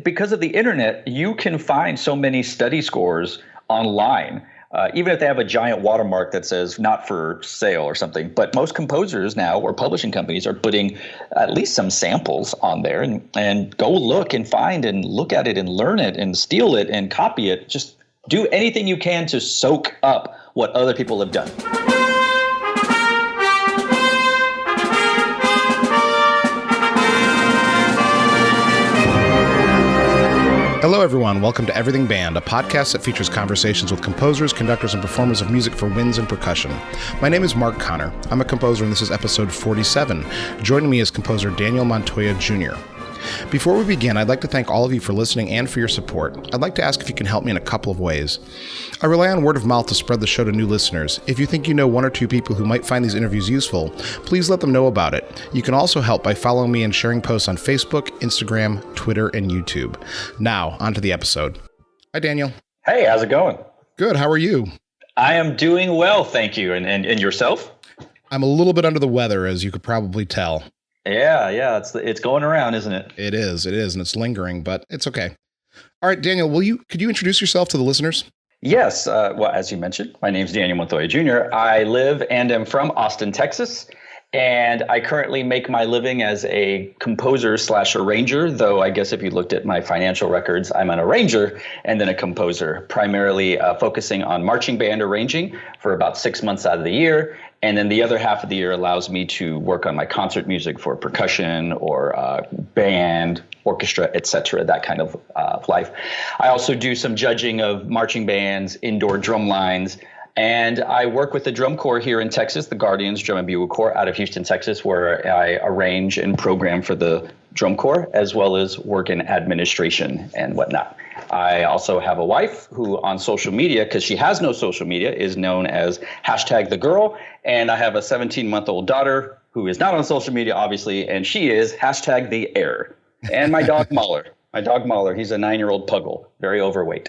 because of the internet, you can find so many study scores online, even if they have a giant watermark that says not for sale or something. But most composers now or publishing companies are putting at least some samples on there, and go look and find and look at it and learn it and steal it and copy it. Just do anything you can to soak up what other people have done. Hello, everyone. Welcome to Everything Band, a podcast that features conversations with composers, conductors, and performers of music for winds and percussion. My name is Mark Connor. I'm a composer, and this is episode 47. Joining me is composer Daniel Montoya Jr. Before we begin, I'd like to thank all of you for listening and for your support. I'd like to ask if you can help me in a couple of ways. I rely on word of mouth to spread the show to new listeners. If you think you know one or two people who might find these interviews useful, please let them know about it. You can also help by following me and sharing posts on Facebook, Instagram, Twitter, and YouTube. Now, on to the episode. Hi, Daniel. Hey, how's it going? Good. How are you? I am doing well, thank you. And yourself? I'm a little bit under the weather, as you could probably tell. Yeah, it's going around, isn't it? It is, and it's lingering, but it's okay. All right, Daniel, could you introduce yourself to the listeners? Yes. Well, as you mentioned, my name is Daniel Montoya Jr. I live and am from Austin, Texas, and I currently make my living as a composer / arranger, though I guess if you looked at my financial records, I'm an arranger and then a composer, primarily focusing on marching band arranging for about 6 months out of the year. And then the other half of the year allows me to work on my concert music for percussion or band, orchestra, etc., that kind of life. I also do some judging of marching bands, indoor drum lines, and I work with the drum corps here in Texas, the Guardians Drum and Bugle Corps out of Houston, Texas, where I arrange and program for the drum corps, as well as work in administration and whatnot. I also have a wife who on social media, because she has no social media, is known as #thegirl. And I have a 17-month-old daughter who is not on social media, obviously, and she is #theair. And my dog Mahler. He's a 9-year-old puggle, very overweight.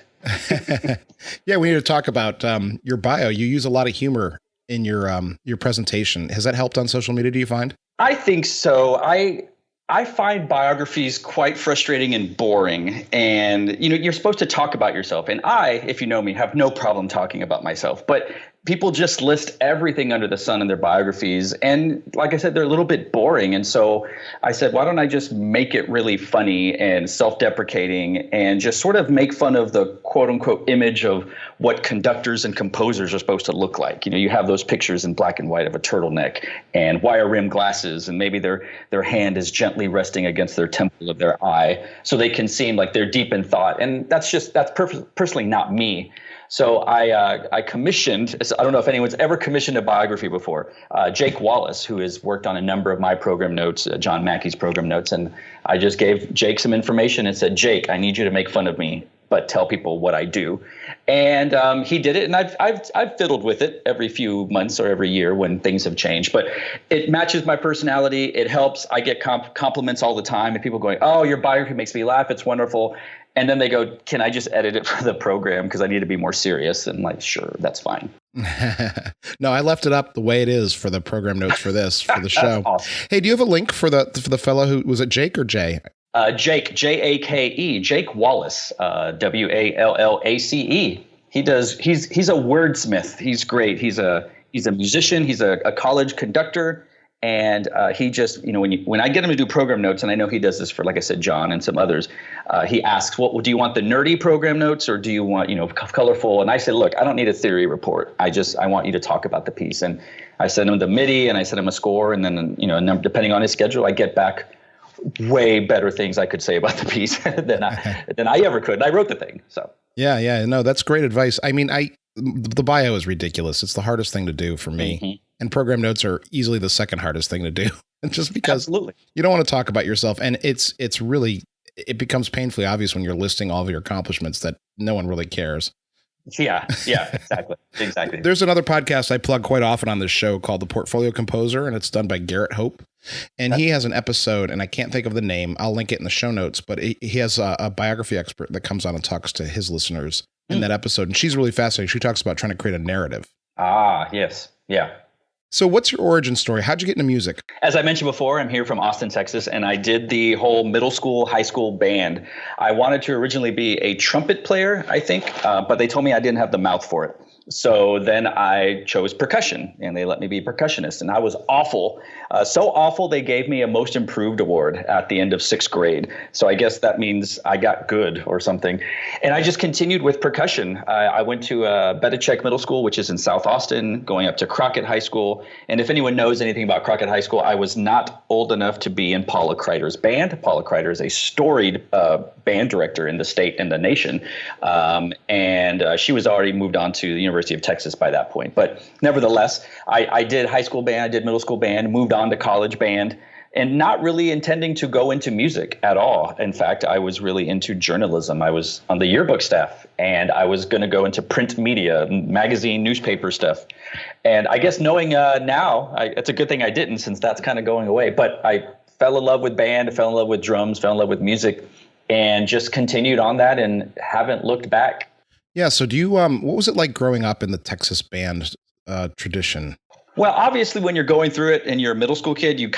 Yeah, we need to talk about your bio. You use a lot of humor in your presentation. Has that helped on social media, do you find? I think so. I find biographies quite frustrating and boring. And, you're supposed to talk about yourself. And I, if you know me, have no problem talking about myself. But people just list everything under the sun in their biographies. And like I said, they're a little bit boring. And so I said, why don't I just make it really funny and self-deprecating and just sort of make fun of the quote unquote image of what conductors and composers are supposed to look like. You have those pictures in black and white of a turtleneck and wire rim glasses, and maybe their hand is gently resting against their temple of their eye so they can seem like they're deep in thought. And that's personally not me. So I commissioned, I don't know if anyone's ever commissioned a biography before, Jake Wallace, who has worked on a number of my program notes, John Mackey's program notes. And I just gave Jake some information and said, Jake, I need you to make fun of me, but tell people what I do. And he did it. And I've fiddled with it every few months or every year when things have changed. But it matches my personality. It helps. I get compliments all the time and people going, oh, your biography makes me laugh. It's wonderful. And then they go, can I just edit it for the program because I need to be more serious? And like, sure, that's fine. No, I left it up the way it is for the program notes for the show. Awesome. Hey, do you have a link for the fellow who was it Jake or Jay? Jake, Jake, Jake Wallace, Wallace. He's a wordsmith. He's great. He's a musician. He's a college conductor. And he just, when I get him to do program notes, and I know he does this for, like I said, John and some others, he asks, "What do you want, the nerdy program notes, or do you want, colorful?" And I said, "Look, I don't need a theory report. I want you to talk about the piece." And I send him the MIDI, and I send him a score, and then depending on his schedule, I get back way better things I could say about the piece than I ever could. And I wrote the thing, so yeah, no, that's great advice. I mean, the bio is ridiculous. It's the hardest thing to do for me. Mm-hmm. And program notes are easily the second hardest thing to do. Just because Absolutely. You don't want to talk about yourself. And it becomes painfully obvious when you're listing all of your accomplishments that no one really cares. Yeah, exactly. There's another podcast I plug quite often on this show called The Portfolio Composer, and it's done by Garrett Hope. And he has an episode, and I can't think of the name. I'll link it in the show notes, but he has a biography expert that comes on and talks to his listeners in that episode. And she's really fascinating. She talks about trying to create a narrative. Ah, yes. Yeah. So what's your origin story? How'd you get into music? As I mentioned before, I'm here from Austin, Texas, and I did the whole middle school, high school band. I wanted to originally be a trumpet player, I think, but they told me I didn't have the mouth for it. So then I chose percussion, and they let me be a percussionist, and I was awful. So awful, they gave me a Most Improved award at the end of 6th grade. So I guess that means I got good or something. And I just continued with percussion. I went to Bedichek Middle School, which is in South Austin, going up to Crockett High School. And if anyone knows anything about Crockett High School, I was not old enough to be in Paula Kreider's band. Paula Kreider is a storied band director in the state and the nation. And she was already moved on to the University of Texas by that point. But nevertheless, I did high school band, I did middle school band, moved on to college band, and not really intending to go into music at all. In fact, I was really into journalism. I was on the yearbook staff, and I was going to go into print media, magazine, newspaper stuff. And I guess knowing now, it's a good thing I didn't, since that's kind of going away. But I fell in love with band, fell in love with drums, fell in love with music, and just continued on that and haven't looked back. Yeah. So do you, what was it like growing up in the Texas band tradition? Well, obviously, when you're going through it and you're a middle school kid, you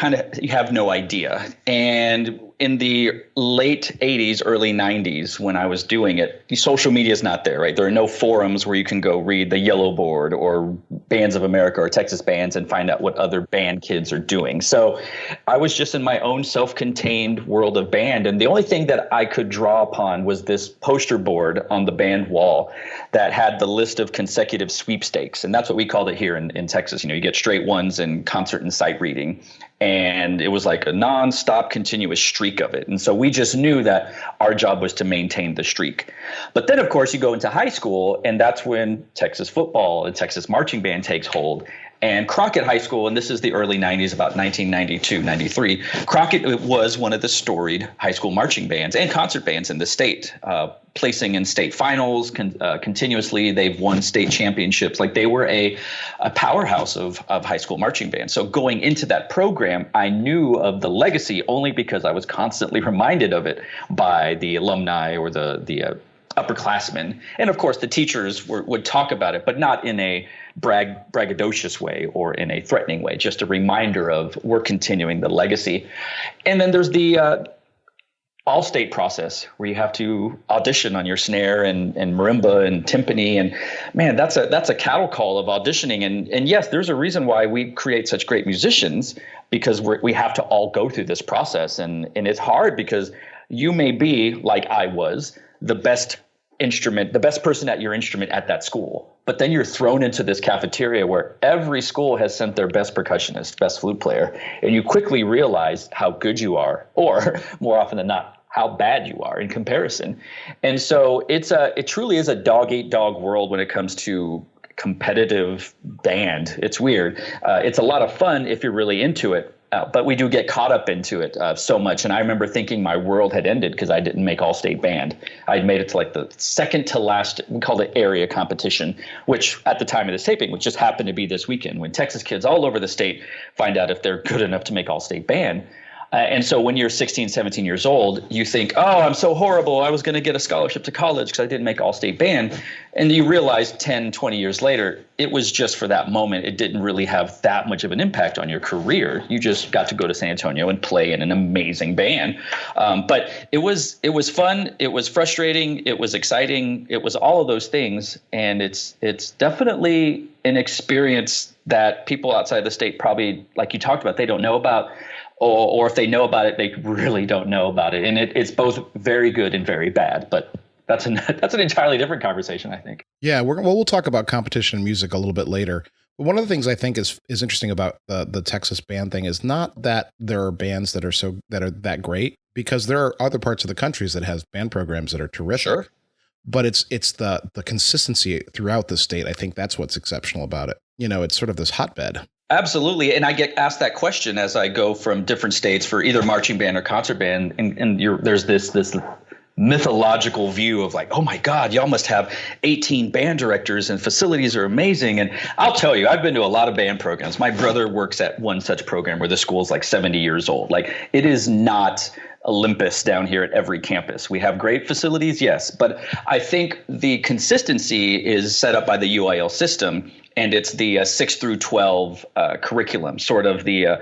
have no idea. And in the late 80s, early 90s, when I was doing it, social media is not there, right? There are no forums where you can go read the Yellow Board or Bands of America or Texas Bands and find out what other band kids are doing. So I was just in my own self-contained world of band. And the only thing that I could draw upon was this poster board on the band wall that had the list of consecutive sweepstakes. And that's what we called it here in Texas. You get straight ones in concert and sight reading. And it was like a nonstop continuous streak of it. And so we just knew that our job was to maintain the streak. But then, of course, you go into high school, and that's when Texas football and Texas marching band takes hold. And Crockett High School, and this is the early 90s, about 1992, 93, Crockett was one of the storied high school marching bands and concert bands in the state, placing in state finals continuously. They've won state championships. Like, they were a powerhouse of high school marching bands. So going into that program, I knew of the legacy only because I was constantly reminded of it by the alumni or the upperclassmen. And of course, the teachers would talk about it, but not in a braggadocious way or in a threatening way, just a reminder of we're continuing the legacy. And then there's the all-state process where you have to audition on your snare and marimba and timpani. And man, that's a cattle call of auditioning. And yes, there's a reason why we create such great musicians, because we have to all go through this process. And it's hard because you may be, like I was, the best person at your instrument at that school. But then you're thrown into this cafeteria where every school has sent their best percussionist, best flute player, and you quickly realize how good you are, or more often than not, how bad you are in comparison. And so it truly is a dog-eat-dog world when it comes to competitive band. It's weird. It's a lot of fun if you're really into it. But we do get caught up into it so much. And I remember thinking my world had ended because I didn't make all-state band. I'd made it to like the second to last, we called it area competition, which at the time of this taping, which just happened to be this weekend, when Texas kids all over the state find out if they're good enough to make all-state band. And so when you're 16, 17 years old, you think, oh, I'm so horrible. I was going to get a scholarship to college because I didn't make all-state band. And you realize 10, 20 years later, it was just for that moment. It didn't really have that much of an impact on your career. You just got to go to San Antonio and play in an amazing band. But it was fun. It was frustrating. It was exciting. It was all of those things. And it's definitely an experience that people outside the state probably, like you talked about, they don't know about. Or if they know about it, they really don't know about it. And it's both very good and very bad. But that's an entirely different conversation, I think. Yeah, we'll talk about competition and music a little bit later. But one of the things I think is interesting about the Texas band thing is not that there are bands that are that great, because there are other parts of the country that has band programs that are terrific. Sure. But it's the consistency throughout the state. I think that's what's exceptional about it. It's sort of this hotbed. Absolutely. And I get asked that question as I go from different states for either marching band or concert band. And there's this mythological view of like, oh my God, y'all must have 18 band directors and facilities are amazing. And I'll tell you, I've been to a lot of band programs. My brother works at one such program where the school's like 70 years old. Like, it is not Olympus down here at every campus. We have great facilities, yes, but I think the consistency is set up by the UIL system, and it's the 6 through 12 curriculum, sort of the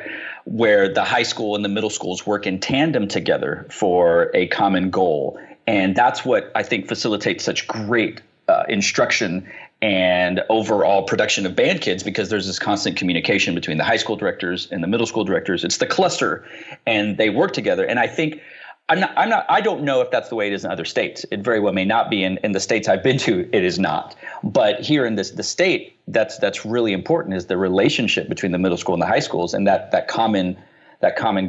where the high school and the middle schools work in tandem together for a common goal. And that's what I think facilitates such great instruction and overall production of band kids, because there's this constant communication between the high school directors and the middle school directors. It's the cluster, and they work together. And I think I don't know if that's the way it is in other states. It very well may not be. In the states I've been to, it is not. But here in the state, that's really important, is the relationship between the middle school and the high schools, and that common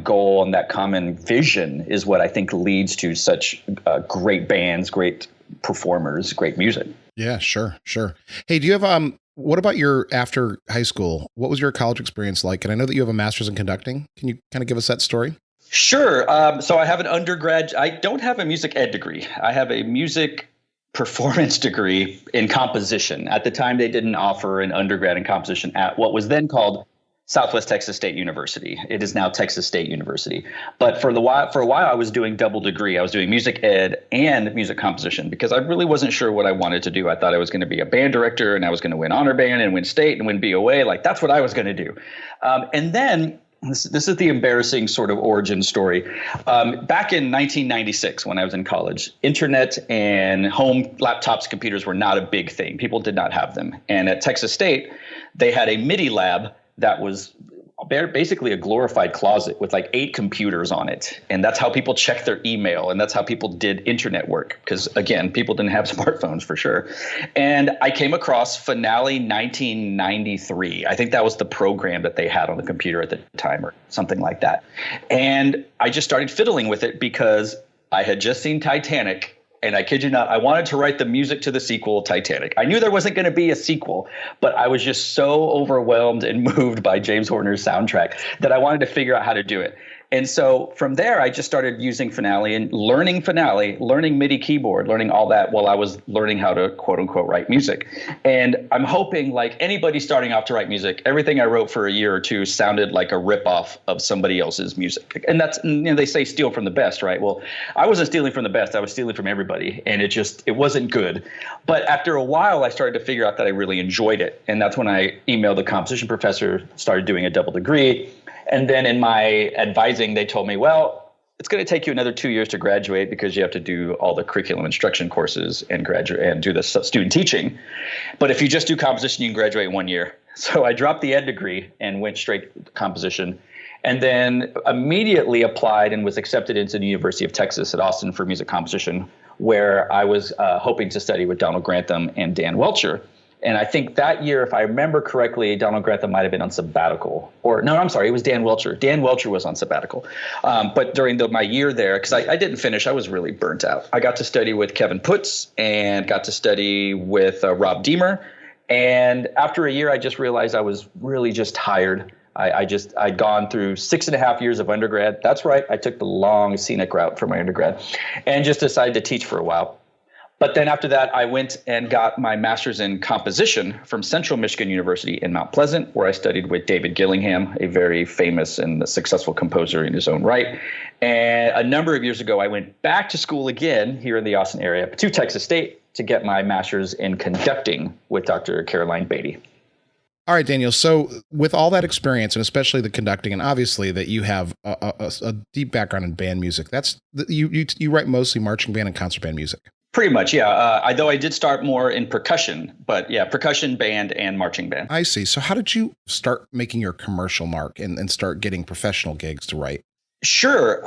goal and that common vision is what I think leads to such great bands, great performers, great music. Yeah, sure. Hey, do you have what about your after high school? What was your college experience like? And I know that you have a master's in conducting. Can you kind of give us that story? Sure. So I have an undergrad. I don't have a music ed degree. I have a music performance degree in composition. At the time, they didn't offer an undergrad in composition at what was then called Southwest Texas State University. It is now Texas State University. But for a while, I was doing double degree. I was doing music ed and music composition because I really wasn't sure what I wanted to do. I thought I was going to be a band director, and I was going to win honor band and win state and win BOA. Like, that's what I was going to do. And then this is the embarrassing sort of origin story. Back in 1996, when I was in college, internet and home laptops, computers were not a big thing. People did not have them. And at Texas State, they had a MIDI lab that was basically a glorified closet with like 8 computers on it. And that's how people checked their email. And that's how people did internet work. Because again, people didn't have smartphones for sure. And I came across Finale 1993. I think that was the program that they had on the computer at the time or something like that. And I just started fiddling with it because I had just seen Titanic. And I kid you not, I wanted to write the music to the sequel, Titanic. I knew there wasn't going to be a sequel, but I was just so overwhelmed and moved by James Horner's soundtrack that I wanted to figure out how to do it. And so from there, I just started using Finale and learning MIDI keyboard, learning all that while I was learning how to quote unquote write music. And I'm hoping, like anybody starting off to write music, everything I wrote for a year or two sounded like a ripoff of somebody else's music. And that's, they say steal from the best, right? Well, I wasn't stealing from the best. I was stealing from everybody. And it wasn't good. But after a while, I started to figure out that I really enjoyed it. And that's when I emailed the composition professor, started doing a double degree. And then in my advising, they told me, well, it's going to take you another 2 years to graduate because you have to do all the curriculum instruction courses and graduate and do the student teaching. But if you just do composition, you can graduate in 1 year. So I dropped the ed degree and went straight to composition, and then immediately applied and was accepted into the University of Texas at Austin for music composition, where I was hoping to study with Donald Grantham and Dan Welcher. And I think that year, if I remember correctly, Donald Grantham might have been on sabbatical. It was Dan Welcher. Dan Welcher was on sabbatical. But during my year there, because I didn't finish, I was really burnt out. I got to study with Kevin Putz and got to study with Rob Deemer. And after a year, I just realized I was really just tired. I'd gone through 6.5 years of undergrad. That's right. I took the long scenic route for my undergrad and just decided to teach for a while. But then after that, I went and got my master's in composition from Central Michigan University in Mount Pleasant, where I studied with David Gillingham, a very famous and successful composer in his own right. And a number of years ago, I went back to school again here in the Austin area to Texas State to get my master's in conducting with Dr. Caroline Beatty. All right, Daniel. So with all that experience, and especially the conducting, and obviously that you have a deep background in band music, you write mostly marching band and concert band music. Pretty much, yeah. Though I did start more in percussion, but yeah, percussion, band, and marching band. I see. So how did you start making your commercial mark and start getting professional gigs to write? Sure.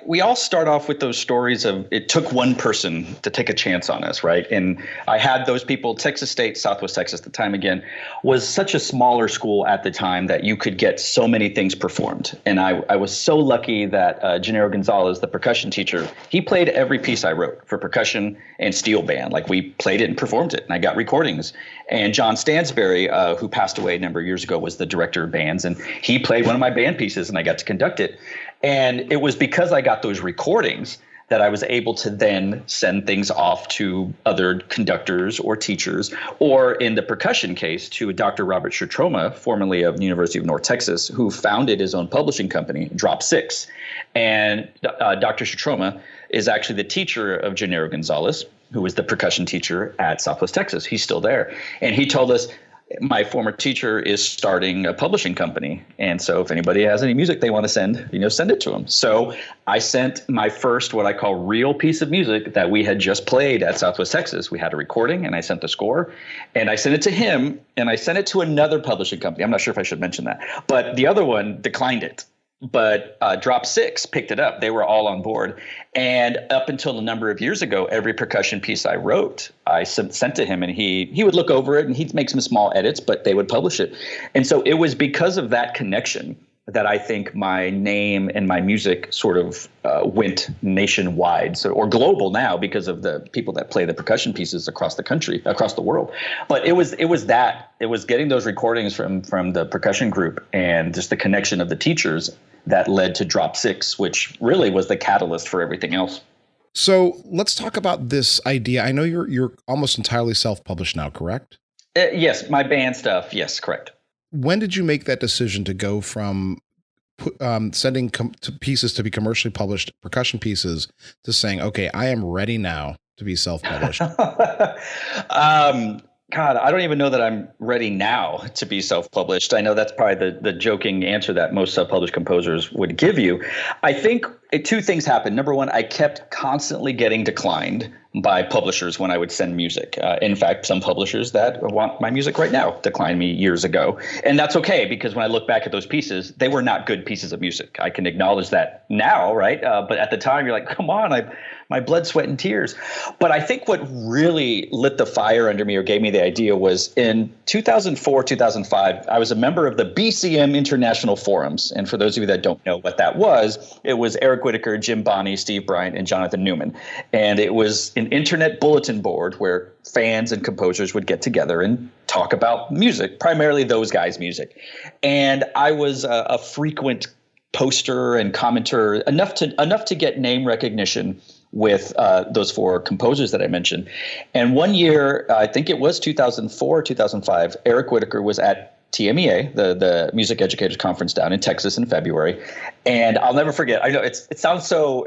We all start off with those stories of it took one person to take a chance on us, right? And I had those people. Texas State, Southwest Texas at the time, again, was such a smaller school at the time that you could get so many things performed. And I was so lucky that Gennaro Gonzalez, the percussion teacher, he played every piece I wrote for percussion and steel band. Like, we played it and performed it, and I got recordings. And John Stansberry, who passed away a number of years ago, was the director of bands, and he played one of my band pieces, and I got to conduct it. And it was because I got those recordings that I was able to then send things off to other conductors or teachers, or in the percussion case, to Dr. Robert Shutroma, formerly of the University of North Texas, who founded his own publishing company, Drop Six. And Dr. Shutroma is actually the teacher of Gennaro Gonzalez, who was the percussion teacher at Southwest Texas. He's still there. And he told us, my former teacher is starting a publishing company. And so if anybody has any music they want to send, send it to him. So I sent my first, what I call real piece of music that we had just played at Southwest Texas. We had a recording and I sent the score and I sent it to him and I sent it to another publishing company. I'm not sure if I should mention that, but the other one declined it. But Drop Six picked it up. They were all on board. And up until a number of years ago, every percussion piece I wrote, I sent to him, and he would look over it and he'd make some small edits, but they would publish it. And so it was because of that connection that I think my name and my music sort of went nationwide, or global now, because of the people that play the percussion pieces across the country, across the world. But it was getting those recordings from the percussion group and just the connection of the teachers that led to Drop Six, which really was the catalyst for everything else. So let's talk about this idea. I know you're almost entirely self-published now, correct? Yes, my band stuff. Yes, correct. When did you make that decision to go from sending pieces to be commercially published percussion pieces to saying, okay, I am ready now to be self-published? God, I don't even know that I'm ready now to be self-published. I know that's probably the joking answer that most self-published composers would give you. I think two things happened. Number one, I kept constantly getting declined by publishers when I would send music. In fact, some publishers that want my music right now declined me years ago. And that's okay, because when I look back at those pieces, they were not good pieces of music. I can acknowledge that now, right? But at the time, you're like, come on, my blood, sweat, and tears. But I think what really lit the fire under me or gave me the idea was in 2004, 2005, I was a member of the BCM International Forums. And for those of you that don't know what that was, it was Eric Whitaker, Jim Bonney, Steve Bryant, and Jonathan Newman. And it was an internet bulletin board where fans and composers would get together and talk about music, primarily those guys' music. And I was a frequent poster and commenter, enough to get name recognition with those four composers that I mentioned. And one year, I think it was 2004, 2005, Eric Whitaker was at TMEA, the Music Educators Conference down in Texas in February. And I'll never forget. I know it sounds so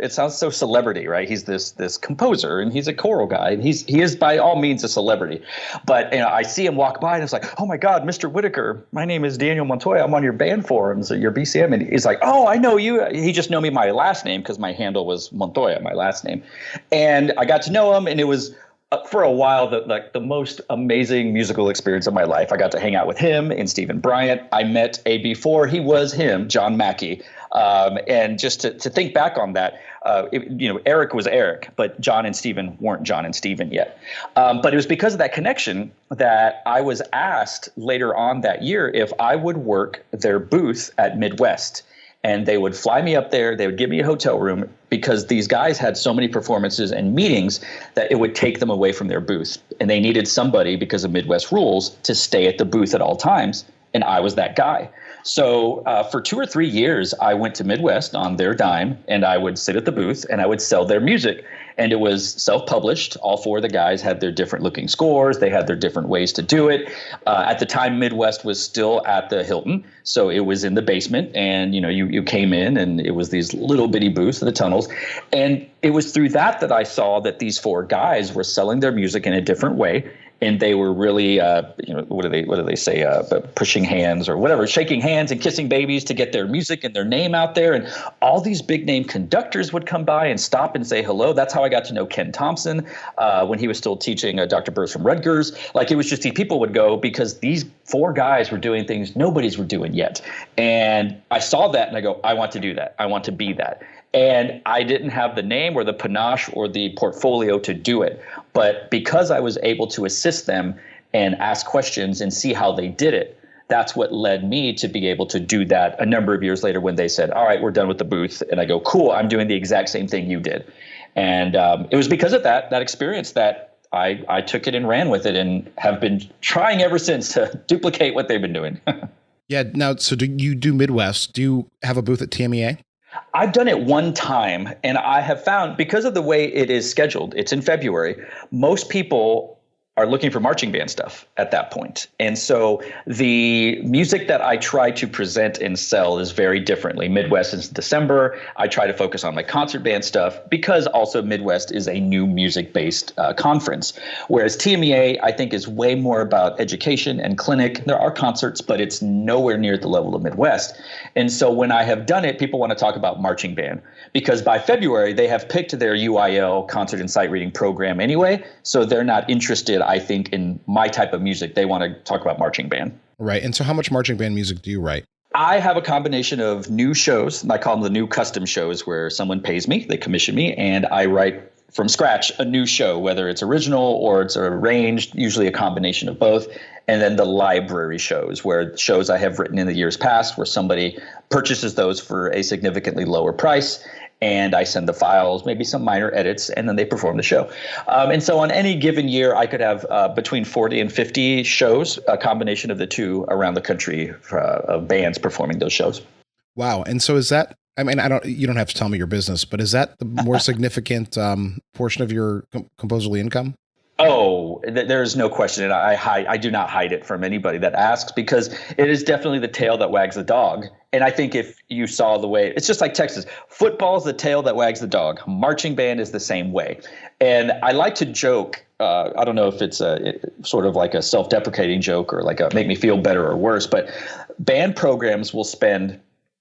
celebrity, right? He's this composer and he's a choral guy and he is by all means a celebrity. But I see him walk by and it's like, oh my God, Mr. Whitaker, my name is Daniel Montoya. I'm on your band forums at your BCM. And he's like, oh, I know you. He just knew me my last name because my handle was Montoya, my last name. And I got to know him, and it was for a while, the most amazing musical experience of my life. I got to hang out with him and Stephen Bryant. I met before he was him, John Mackey. And just to think back on that, Eric was Eric, but John and Stephen weren't John and Stephen yet. But it was because of that connection that I was asked later on that year if I would work their booth at Midwest. And they would fly me up there. They would give me a hotel room because these guys had so many performances and meetings that it would take them away from their booth. And they needed somebody, because of Midwest rules, to stay at the booth at all times. And I was that guy. So for 2 or 3 years, I went to Midwest on their dime, and I would sit at the booth and I would sell their music. And it was self-published. All four of the guys had their different looking scores. They had their different ways to do it. At the time, Midwest was still at the Hilton. So it was in the basement, and you came in and it was these little bitty booths in the tunnels. And it was through that I saw that these four guys were selling their music in a different way. And they were really, what do they say, pushing hands or whatever, shaking hands and kissing babies to get their music and their name out there. And all these big name conductors would come by and stop and say hello. That's how I got to know Ken Thompson when he was still teaching Dr. Burrs from Rutgers. Like, it was just these people would go because these four guys were doing things nobody's were doing yet. And I saw that and I go, I want to do that. I want to be that. And I didn't have the name or the panache or the portfolio to do it. But because I was able to assist them and ask questions and see how they did it, that's what led me to be able to do that a number of years later when they said, all right, we're done with the booth. And I go, cool, I'm doing the exact same thing you did. And it was because of that experience that I took it and ran with it and have been trying ever since to duplicate what they've been doing. Yeah. Now, so do you do Midwest? Do you have a booth at TMEA? I've done it one time, and I have found, because of the way it is scheduled, it's in February, most people are looking for marching band stuff at that point. And so the music that I try to present and sell is very differently. Midwest is December. I try to focus on my concert band stuff because also Midwest is a new music-based conference. Whereas TMEA, I think, is way more about education and clinic. There are concerts, but it's nowhere near the level of Midwest. And so when I have done it, people want to talk about marching band because by February, they have picked their UIL concert and sight reading program anyway. So they're not interested, I think, in my type of music. They want to talk about marching band. Right. And so how much marching band music do you write? I have a combination of new shows. I call them the new custom shows where someone pays me, they commission me, and I write from scratch a new show, whether it's original or it's arranged, usually a combination of both. And then the library shows, where shows I have written in the years past, where somebody purchases those for a significantly lower price. And I send the files, maybe some minor edits, and then they perform the show. And so on any given year, I could have between 40 and 50 shows, a combination of the two around the country of bands performing those shows. Wow. And so is that, I mean, you don't have to tell me your business, but is that the more significant portion of your composerly income? Oh, there's no question. And I do not hide it from anybody that asks, because it is definitely the tail that wags the dog. And I think if you saw the way, it's just like Texas. Football is the tail that wags the dog. Marching band is the same way. And I like to joke, I don't know if it's sort of like a self-deprecating joke or like a make me feel better or worse, but band programs will spend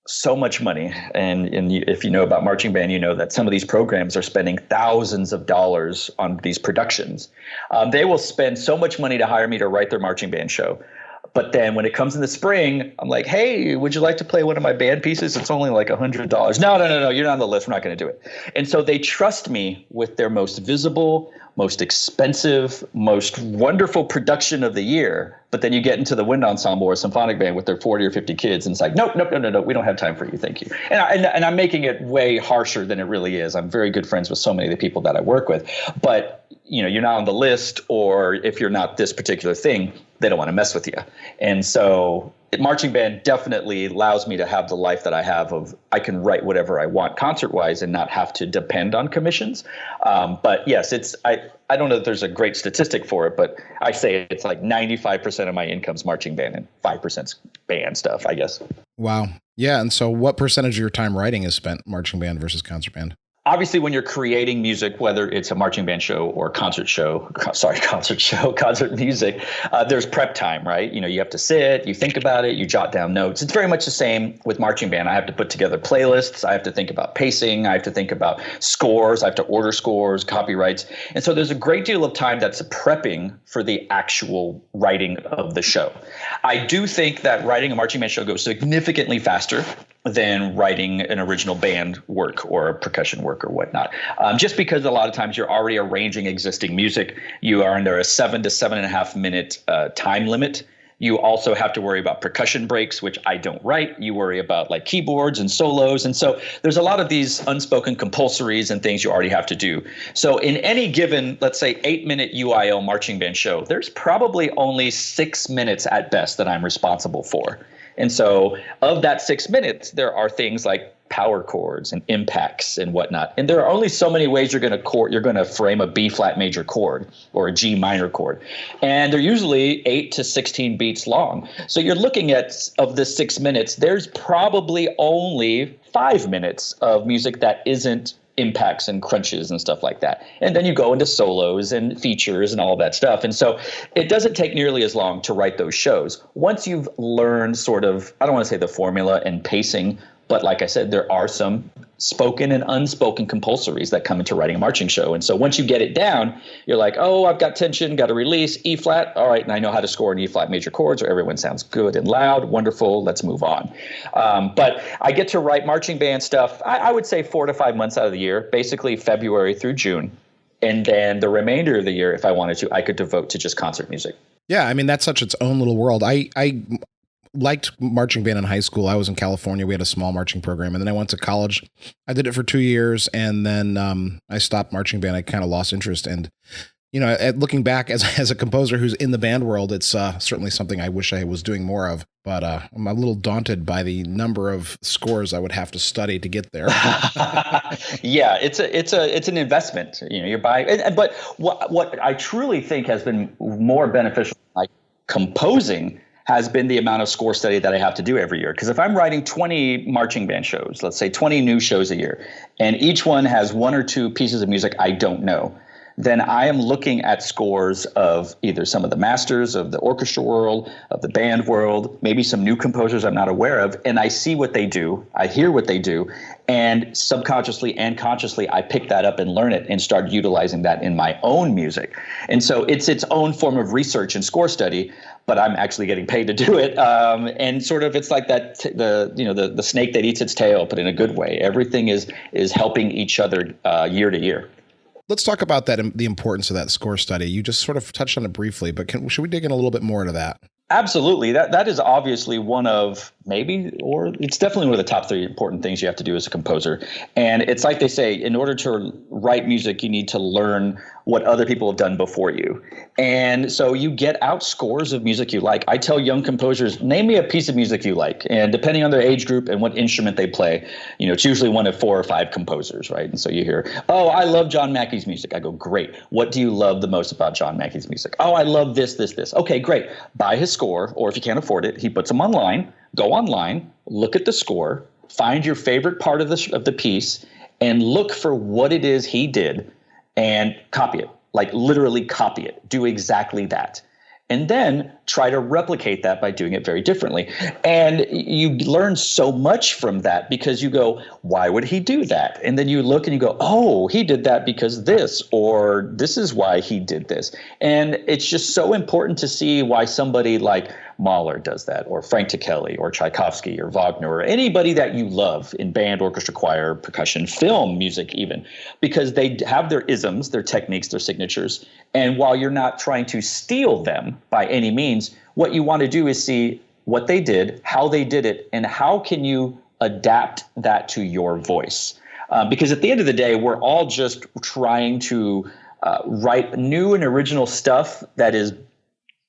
so much money. And if you know about marching band, you know that some of these programs are spending thousands of dollars on these productions. They will spend so much money to hire me to write their marching band show. But then when it comes in the spring, I'm like, hey, would you like to play one of my band pieces? It's only like $100. No, you're not on the list. We're not going to do it. And so they trust me with their most visible, most expensive, most wonderful production of the year. But then you get into the wind ensemble or symphonic band with their 40 or 50 kids, and it's like, nope, we don't have time for you. Thank you. And I'm making it way harsher than it really is. I'm very good friends with so many of the people that I work with. But you're not on the list, or if you're not this particular thing, they don't want to mess with you. And so marching band definitely allows me to have the life that I have of I can write whatever I want concert-wise and not have to depend on commissions. But yes, I don't know if there's a great statistic for it, but I say it's like 95% of my income's marching band and 5% band stuff, I guess. Wow. Yeah. And so what percentage of your time writing is spent marching band versus concert band? Obviously, when you're creating music, whether it's a marching band show or concert music, there's prep time, right? You have to sit, you think about it, you jot down notes. It's very much the same with marching band. I have to put together playlists. I have to think about pacing. I have to think about scores. I have to order scores, copyrights. And so there's a great deal of time that's prepping for the actual writing of the show. I do think that writing a marching band show goes significantly faster than writing an original band work or percussion work or whatnot. Just because a lot of times you're already arranging existing music. You are under a 7 to 7.5 minute time limit. You also have to worry about percussion breaks, which I don't write. You worry about like keyboards and solos. And so there's a lot of these unspoken compulsories and things you already have to do. So in any given, let's say 8-minute UIL marching band show, there's probably only 6 minutes at best that I'm responsible for. And so of that 6 minutes, there are things like power chords and impacts and whatnot. And there are only so many ways you're going to frame a B flat major chord or a G minor chord. And they're usually 8 to 16 beats long. So you're looking at, of the 6 minutes, there's probably only 5 minutes of music that isn't impacts and crunches and stuff like that. And then you go into solos and features and all that stuff. And so it doesn't take nearly as long to write those shows. Once you've learned sort of, I don't want to say the formula and pacing, but like I said, there are some spoken and unspoken compulsories that come into writing a marching show. And so once you get it down, you're like, oh, I've got tension, got to release, E flat. All right, and I know how to score an E flat major chords, or everyone sounds good and loud, wonderful, let's move on. But I get to write marching band stuff, I would say 4 to 5 months out of the year, basically February through June. And then the remainder of the year, if I wanted to, I could devote to just concert music. Yeah, I mean, that's such its own little world. I liked marching band in high school. I was in California. We had a small marching program. And then I went to college. I did it for 2 years. And then I stopped marching band. I kind of lost interest. And Looking back as a composer who's in the band world, it's certainly something I wish I was doing more of. But I'm a little daunted by the number of scores I would have to study to get there. Yeah, it's an investment. You're buying. But what I truly think has been more beneficial, like composing, has been the amount of score study that I have to do every year. Because if I'm writing 20 marching band shows, let's say 20 new shows a year, and each one has one or two pieces of music I don't know, then I am looking at scores of either some of the masters of the orchestra world, of the band world, maybe some new composers I'm not aware of, and I see what they do, I hear what they do, and subconsciously and consciously I pick that up and learn it and start utilizing that in my own music. And so it's its own form of research and score study, but I'm actually getting paid to do it. And sort of it's like that the snake that eats its tail, but in a good way. Everything is helping each other year to year. Let's talk about that, the importance of that score study. You just sort of touched on it briefly, but should we dig in a little bit more into that? Absolutely. That is obviously one of it's definitely one of the top 3 important things you have to do as a composer. And it's like they say, in order to write music, you need to learn what other people have done before you. And so you get out scores of music you like. I tell young composers, name me a piece of music you like. And depending on their age group and what instrument they play, it's usually one of 4 or 5 composers, right? And so you hear, oh, I love John Mackey's music. I go, great. What do you love the most about John Mackey's music? Oh, I love this. Okay, great. Buy his score, or if you can't afford it, he puts them online. Go online, look at the score, find your favorite part of the piece, and look for what it is he did and copy it. Like literally copy it. Do exactly that. And then try to replicate that by doing it very differently. And you learn so much from that because you go, why would he do that? And then you look and you go, oh, he did that because this, or this is why he did this. And it's just so important to see why somebody like Mahler does that, or Frank Ticheli, or Tchaikovsky, or Wagner, or anybody that you love in band, orchestra, choir, percussion, film music even, because they have their isms, their techniques, their signatures. And while you're not trying to steal them by any means, what you want to do is see what they did, how they did it, and how can you adapt that to your voice. Because at the end of the day, we're all just trying to write new and original stuff that is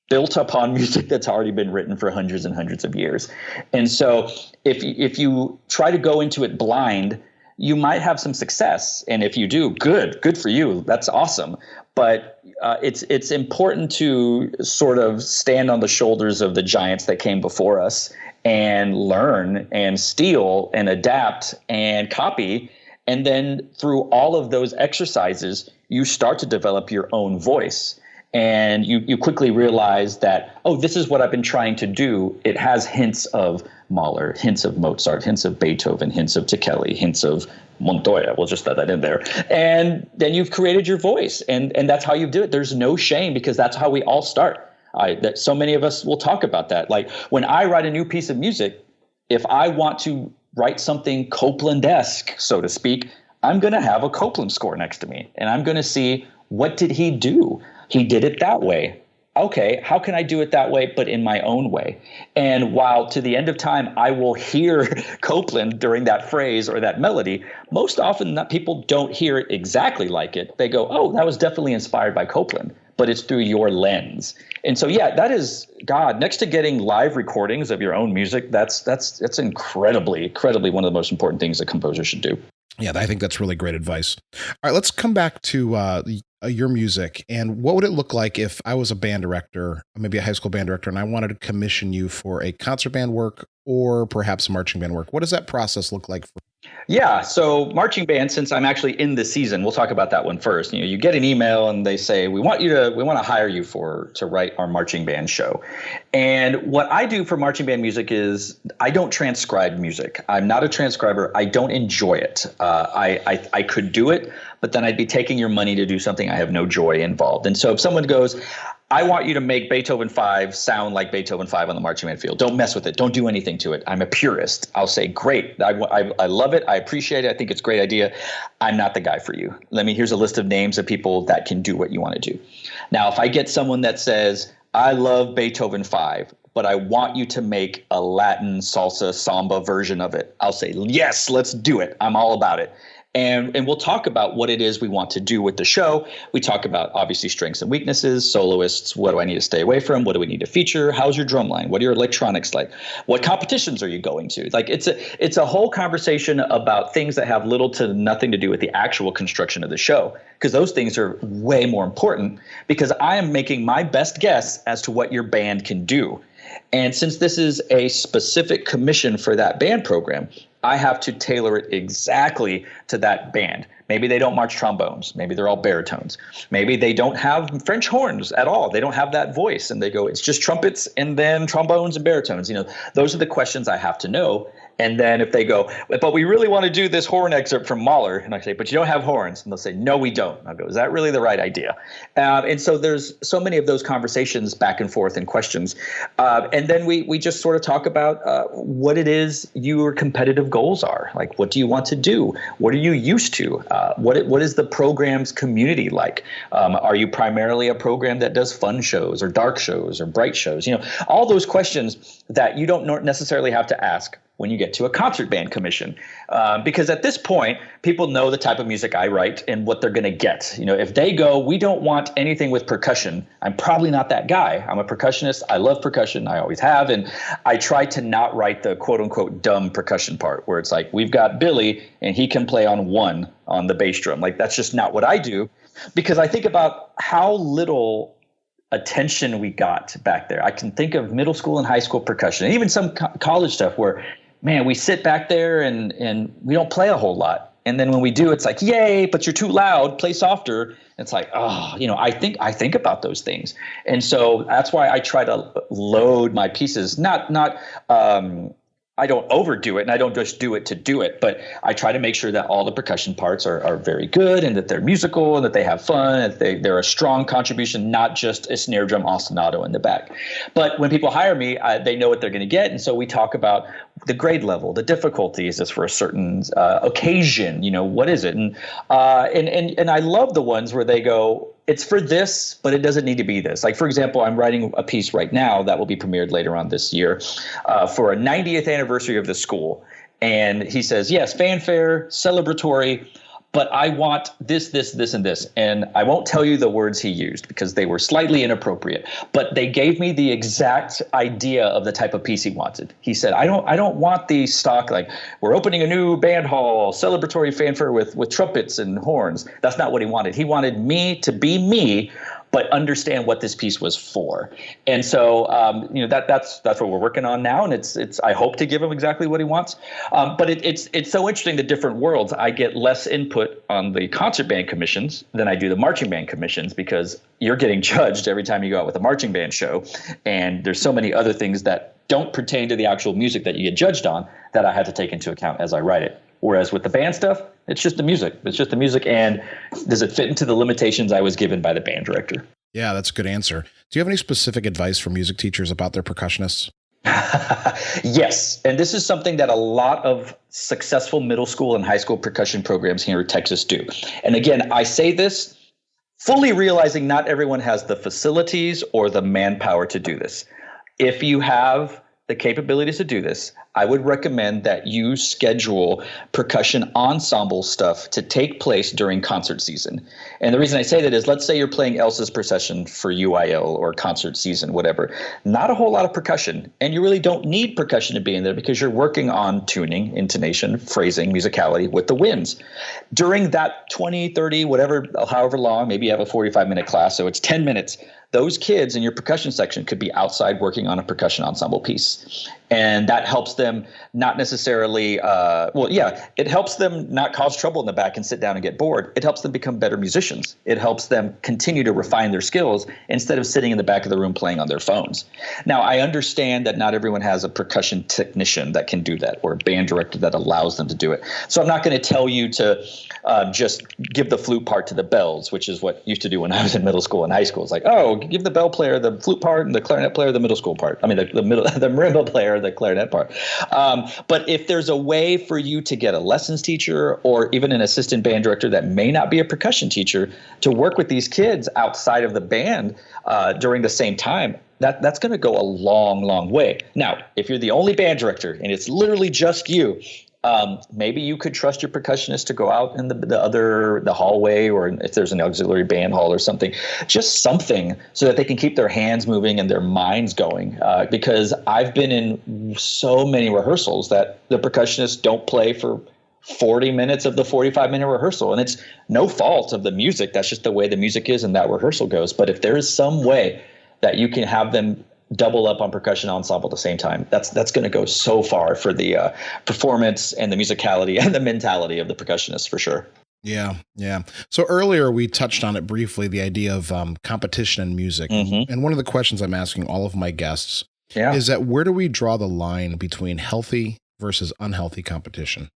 built upon music that's already been written for hundreds and hundreds of years. And so if you try to go into it blind, you might have some success. And if you do, good for you. That's awesome. But it's important to sort of stand on the shoulders of the giants that came before us and learn and steal and adapt and copy. And then through all of those exercises, you start to develop your own voice. And you quickly realize that, oh, this is what I've been trying to do. It has hints of Mahler, hints of Mozart, hints of Beethoven, hints of Ticheli, hints of Montoya. We'll just throw that in there. And then you've created your voice. And that's how you do it. There's no shame, because that's how we all start. That so many of us will talk about that. Like when I write a new piece of music, if I want to write something Copland-esque, so to speak, I'm going to have a Copland score next to me. And I'm going to see, what did he do? He did it that way. Okay, how can I do it that way, but in my own way? And while to the end of time, I will hear Copland during that phrase or that melody, most often people don't hear it exactly like it. They go, oh, that was definitely inspired by Copland, but it's through your lens. And so, yeah, that is, God, next to getting live recordings of your own music, that's incredibly one of the most important things a composer should do. Yeah, I think that's really great advice. All right, let's come back to your music. And what would it look like if I was a band director, maybe a high school band director, and I wanted to commission you for a concert band work or perhaps marching band work? What does that process look like for? Yeah, so marching band, since I'm actually in the season, we'll talk about that one first. You get an email and they say, we want to hire you to write our marching band show. And what I do for marching band music is I don't transcribe music. I'm not a transcriber. I don't enjoy it. I could do it, but then I'd be taking your money to do something I have no joy involved. And so if someone goes, I want you to make Beethoven 5 sound like Beethoven 5 on the marching band field. Don't mess with it. Don't do anything to it. I'm a purist. I'll say, great. I love it. I appreciate it. I think it's a great idea. I'm not the guy for you. Here's a list of names of people that can do what you want to do. Now, if I get someone that says, I love Beethoven 5, but I want you to make a Latin salsa samba version of it, I'll say, yes, let's do it. I'm all about it. And we'll talk about what it is we want to do with the show. We talk about obviously strengths and weaknesses, soloists, what do I need to stay away from? What do we need to feature? How's your drum line? What are your electronics like? What competitions are you going to? Like it's a whole conversation about things that have little to nothing to do with the actual construction of the show, because those things are way more important, because I am making my best guess as to what your band can do. And since this is a specific commission for that band program, I have to tailor it exactly to that band. Maybe they don't march trombones. Maybe they're all baritones. Maybe they don't have French horns at all. They don't have that voice. And they go, it's just trumpets and then trombones and baritones. Those are the questions I have to know. And then if they go, but we really want to do this horn excerpt from Mahler, and I say, but you don't have horns. And they'll say, no, we don't. And I'll go, is that really the right idea? And so there's so many of those conversations back and forth and questions. And then we just sort of talk about what it is your competitive goals are. Like, what do you want to do? What are you used to? What is the program's community like? Are you primarily a program that does fun shows or dark shows or bright shows? All those questions that you don't necessarily have to ask when you get to a concert band commission, because at this point, people know the type of music I write and what they're going to get. If they go, we don't want anything with percussion, I'm probably not that guy. I'm a percussionist. I love percussion. I always have. And I try to not write the quote unquote dumb percussion part where it's like, we've got Billy and he can play on one on the bass drum. Like, that's just not what I do, because I think about how little attention we got back there. I can think of middle school and high school percussion, and even some college stuff where, man, we sit back there and we don't play a whole lot. And then when we do, it's like, yay, but you're too loud, play softer. It's like, I think about those things. And so that's why I try to load my pieces, I don't overdo it, and I don't just do it to do it, but I try to make sure that all the percussion parts are very good, and that they're musical, and that they have fun, and that they're a strong contribution, not just a snare drum ostinato in the back. But when people hire me, they know what they're going to get, and so we talk about the grade level, the difficulty. Is this for a certain occasion? What is it? And I love the ones where they go, it's for this, but it doesn't need to be this. Like, for example, I'm writing a piece right now that will be premiered later on this year for a 90th anniversary of the school. And he says, yes, fanfare, celebratory, but I want this, this, this, and this. And I won't tell you the words he used because they were slightly inappropriate, but they gave me the exact idea of the type of piece he wanted. He said, I don't want the stock, like, we're opening a new band hall, celebratory fanfare with trumpets and horns. That's not what he wanted. He wanted me to be me, but understand what this piece was for. And so, that's what we're working on now. And it's I hope to give him exactly what he wants. But it's so interesting, the different worlds. I get less input on the concert band commissions than I do the marching band commissions, because you're getting judged every time you go out with a marching band show. And there's so many other things that don't pertain to the actual music that you get judged on that I had to take into account as I write it. Whereas with the band stuff, it's just the music. It's just the music. And does it fit into the limitations I was given by the band director? Yeah, that's a good answer. Do you have any specific advice for music teachers about their percussionists? Yes. And this is something that a lot of successful middle school and high school percussion programs here in Texas do. And again, I say this fully realizing not everyone has the facilities or the manpower to do this. If you have the capabilities to do this, I would recommend that you schedule percussion ensemble stuff to take place during concert season. And the reason I say that is, let's say you're playing Elsa's Procession for UIL or concert season, whatever. Not a whole lot of percussion, and you really don't need percussion to be in there because you're working on tuning, intonation, phrasing, musicality with the winds. During that 20, 30, whatever, however long, maybe you have a 45-minute class, so it's 10 minutes. Those kids in your percussion section could be outside working on a percussion ensemble piece. And that helps them not necessarily, it helps them not cause trouble in the back and sit down and get bored. It helps them become better musicians. It helps them continue to refine their skills instead of sitting in the back of the room playing on their phones. Now, I understand that not everyone has a percussion technician that can do that, or a band director that allows them to do it. So I'm not going to tell you to just give the flute part to the bells, which is what used to do when I was in middle school and high school. It's like, oh, give the bell player the flute part and the clarinet player the middle school part. I mean, the marimba player the clarinet part. But if there's a way for you to get a lessons teacher or even an assistant band director that may not be a percussion teacher to work with these kids outside of the band during the same time, that's going to go a long, long way. Now, if you're the only band director and it's literally just you, Maybe you could trust your percussionist to go out in the hallway, or if there's an auxiliary band hall or something, just something so that they can keep their hands moving and their minds going. Because I've been in so many rehearsals that the percussionists don't play for 40 minutes of the 45-minute rehearsal. And it's no fault of the music. That's just the way the music is and that rehearsal goes. But if there is some way that you can have them double up on percussion ensemble at the same time, that's going to go so far for the performance and the musicality and the mentality of the percussionist, for sure. Yeah. So earlier we touched on it briefly, the idea of competition in music. Mm-hmm. And one of the questions I'm asking all of my guests is that where do we draw the line between healthy versus unhealthy competition?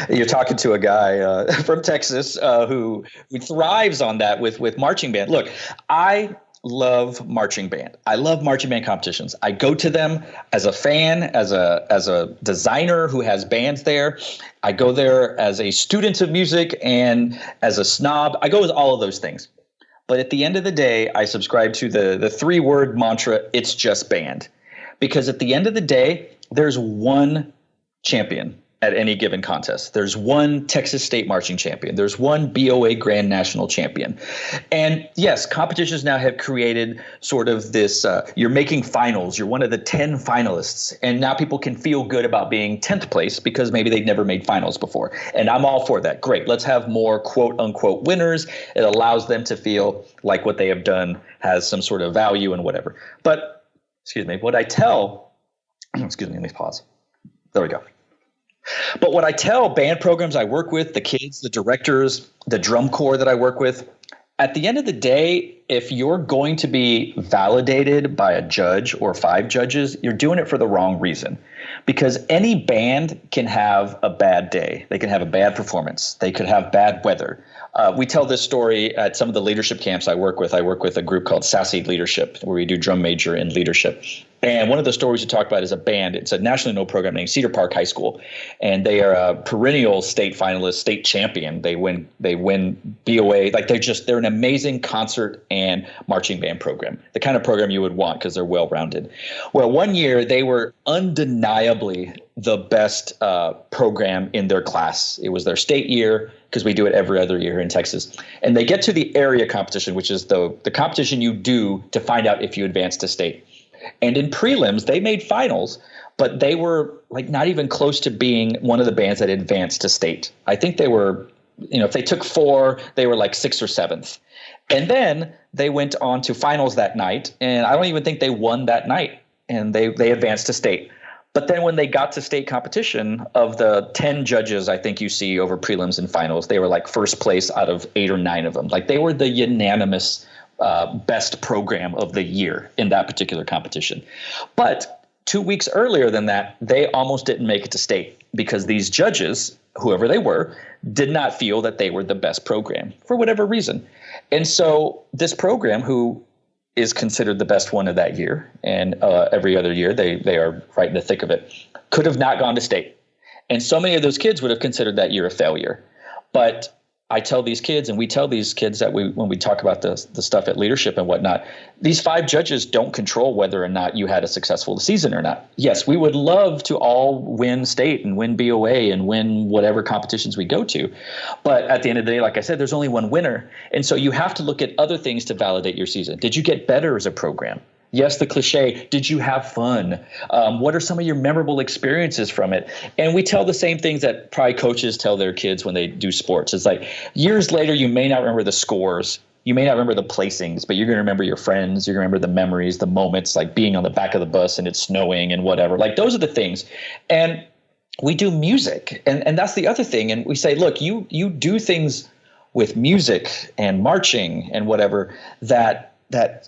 You're talking to a guy from Texas who thrives on that with marching band. Look, I love marching band. I love marching band competitions. I go to them as a fan, as a designer who has bands there. I go there as a student of music and as a snob. I go with all of those things. But at the end of the day, I subscribe to the 3-word mantra, it's just band. Because at the end of the day, there's one champion at any given contest. There's one Texas State marching champion. There's one BOA Grand National champion. And yes, competitions now have created sort of this, you're making finals. You're one of the 10 finalists. And now people can feel good about being 10th place because maybe they've never made finals before. And I'm all for that. Great. Let's have more quote unquote winners. It allows them to feel like what they have done has some sort of value and whatever. But, what I tell, let me pause. There we go. But what I tell band programs I work with, the kids, the directors, the drum corps that I work with, at the end of the day, if you're going to be validated by a judge or 5 judges, you're doing it for the wrong reason. Because any band can have a bad day. They can have a bad performance. They could have bad weather. We tell this story at some of the leadership camps I work with. I work with a group called Sassy Leadership, where we do drum major in leadership. And one of the stories we talk about is a band. It's a nationally known program named Cedar Park High School, and they are a perennial state finalist, state champion. They win BOA. Like they're an amazing concert and marching band program, the kind of program you would want because they're well-rounded. Well, one year they were undeniably the best program in their class. It was their state year because we do it every other year in Texas. And they get to the area competition, which is the competition you do to find out if you advance to state. And in prelims, they made finals, but they were like not even close to being one of the bands that advanced to state. I think they were, if they took 4, they were like 6th or 7th. And then they went on to finals that night, and I don't even think they won that night, and they advanced to state. But then when they got to state competition, of the 10 judges I think you see over prelims and finals, they were like first place out of 8 or 9 of them. Like they were the unanimous best program of the year in that particular competition. But 2 weeks earlier than that, they almost didn't make it to state because these judges, whoever they were, did not feel that they were the best program for whatever reason. And so this program, who is considered the best one of that year, and every other year they are right in the thick of it, could have not gone to state. And so many of those kids would have considered that year a failure. But I tell these kids, and we tell these kids that when we talk about the stuff at leadership and whatnot, these 5 judges don't control whether or not you had a successful season or not. Yes, we would love to all win state and win BOA and win whatever competitions we go to. But at the end of the day, like I said, there's only one winner. And so you have to look at other things to validate your season. Did you get better as a program? Yes, the cliche, did you have fun? What are some of your memorable experiences from it? And we tell the same things that probably coaches tell their kids when they do sports. It's like years later, you may not remember the scores. You may not remember the placings, but you're going to remember your friends. You're going to remember the memories, the moments, like being on the back of the bus and it's snowing and whatever. Like those are the things. And we do music. And that's the other thing. And we say, look, you do things with music and marching and whatever that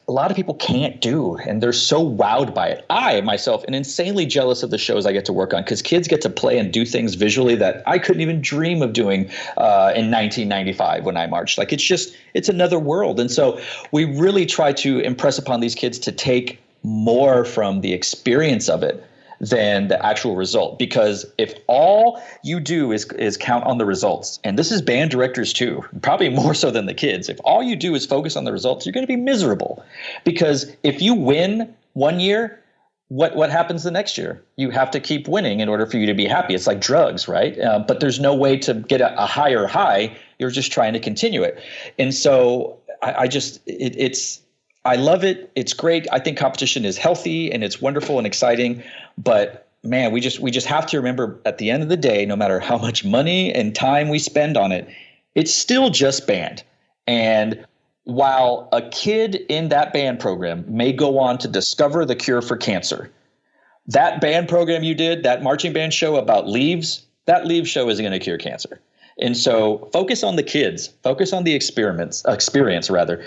a lot of people can't do, and they're so wowed by it. I, myself, am insanely jealous of the shows I get to work on because kids get to play and do things visually that I couldn't even dream of doing in 1995 when I marched. Like it's another world. And so we really try to impress upon these kids to take more from the experience of it than the actual result. Because if all you do is count on the results, and this is band directors too, probably more so than the kids, if all you do is focus on the results, you're going to be miserable. Because if you win one year, what happens the next year? You have to keep winning in order for you to be happy. It's like drugs, right? But there's no way to get a higher high. You're just trying to continue it. And so I love it. It's great. I think competition is healthy and it's wonderful and exciting. But man, we just have to remember at the end of the day, no matter how much money and time we spend on it, it's still just band. And while a kid in that band program may go on to discover the cure for cancer, that band program you did, that marching band show about leaves, that leaves show isn't going to cure cancer. And so focus on the kids, focus on the experience rather.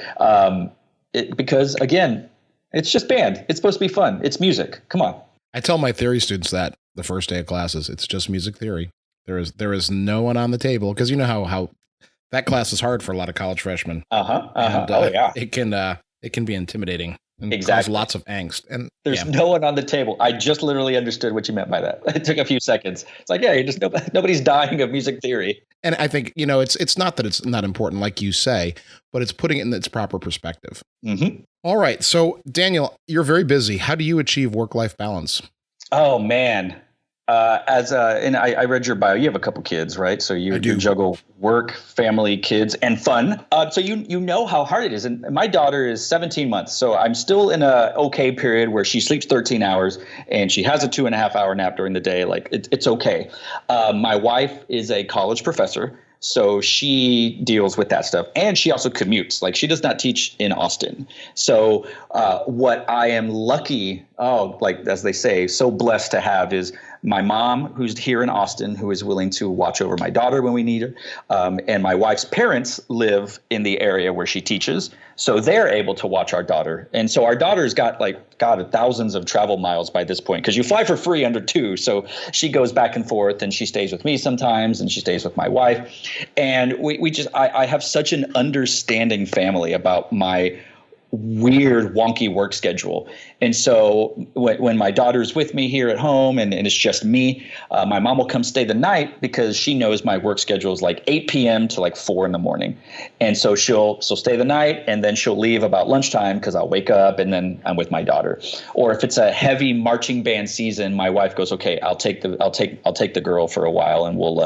Because again, it's just band. It's supposed to be fun. It's music. Come on. I tell my theory students that the first day of classes, it's just music theory. There is no one on the table, because you know how that class is hard for a lot of college freshmen. Yeah. It can be intimidating and cause lots of angst. And there's no one on the table. I just literally understood what you meant by that. It took a few seconds. It's like, yeah, nobody's dying of music theory. And I think, it's not that it's not important, like you say, but it's putting it in its proper perspective. Mm-hmm. All right. So Daniel, you're very busy. How do you achieve work-life balance? Oh man. And I read your bio. You have a couple kids, right? So you juggle work, family, kids, and fun. So you know how hard it is. And my daughter is 17 months, so I'm still in a okay period where she sleeps 13 hours and she has a 2.5-hour nap during the day. Like it's okay. My wife is a college professor, so she deals with that stuff. And she also commutes. Like she does not teach in Austin. So what I am lucky, like as they say, so blessed to have is my mom, who's here in Austin, who is willing to watch over my daughter when we need her. And my wife's parents live in the area where she teaches. So they're able to watch our daughter. And so our daughter's got thousands of travel miles by this point, because you fly for free under 2. So she goes back and forth and she stays with me sometimes and she stays with my wife. And I have such an understanding family about my weird, wonky work schedule. And so when my daughter's with me here at home and it's just me, my mom will come stay the night because she knows my work schedule is like 8 p.m. to like 4 in the morning. And so she'll stay the night and then she'll leave about lunchtime because I'll wake up and then I'm with my daughter. Or if it's a heavy marching band season, my wife goes, okay, I'll take the girl for a while and we'll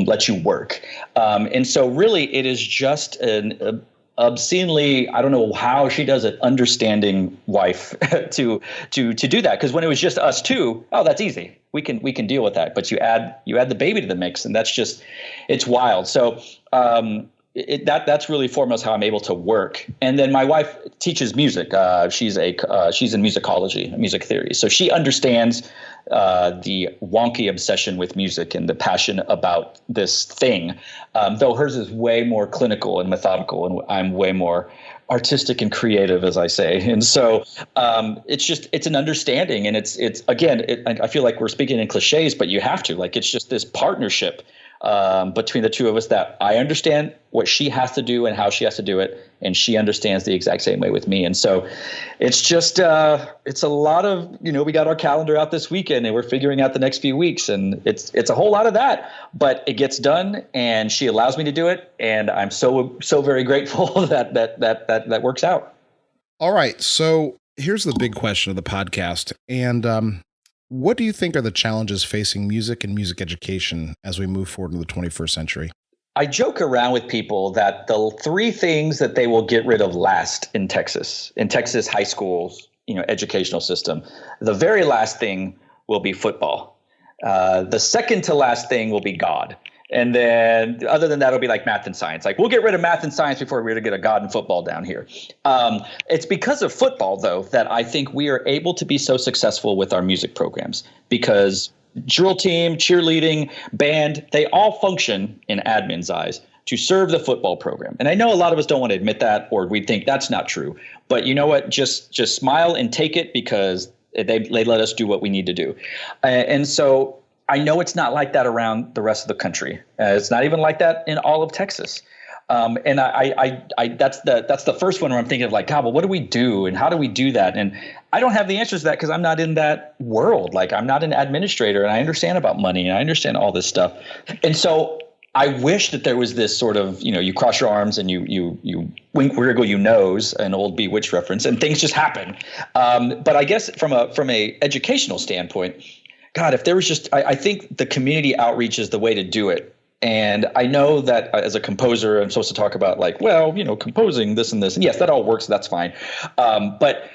let you work. And so really it is just an obscenely, I don't know how she does it, understanding wife to do that. Because when it was just us two, that's easy. We can deal with that. But you add the baby to the mix, and that's just, it's wild. So that's really foremost how I'm able to work. And then my wife teaches music. She's in musicology, music theory. So she understands the wonky obsession with music and the passion about this thing, though hers is way more clinical and methodical, and I'm way more artistic and creative, as I say. And so it's an understanding, and it's again, I feel like we're speaking in cliches, but you have to, like, it's just this partnership between the two of us that I understand what she has to do and how she has to do it, and she understands the exact same way with me. And so it's just it's a lot of, we got our calendar out this weekend and we're figuring out the next few weeks, and it's a whole lot of that, but it gets done and she allows me to do it, and I'm so very grateful that works out. All right, so here's the big question of the podcast, and what do you think are the challenges facing music and music education as we move forward into the 21st century? I joke around with people that the 3 things that they will get rid of last in Texas high schools, educational system, the very last thing will be football. The second to last thing will be God. And then other than that, it'll be like math and science. Like, we'll get rid of math and science before we're going to get a God in football down here. It's because of football, though, that I think we are able to be so successful with our music programs, because drill team, cheerleading, band, they all function in admin's eyes to serve the football program. And I know a lot of us don't want to admit that, or we think that's not true. But you know what? Just smile and take it, because they let us do what we need to do. And so I know it's not like that around the rest of the country. It's not even like that in all of Texas. And I that's the first one where I'm thinking of like, God, well, what do we do and how do we do that? And I don't have the answers to that because I'm not in that world. Like, I'm not an administrator, and I understand about money and I understand all this stuff. And so I wish that there was this sort of, you cross your arms and you wink, wiggle your nose, an old Bewitched reference, and things just happen. But I guess from a educational standpoint, God, if there was just, I think the community outreach is the way to do it. And I know that as a composer, I'm supposed to talk about composing this and this. And yes, that all works. That's fine. But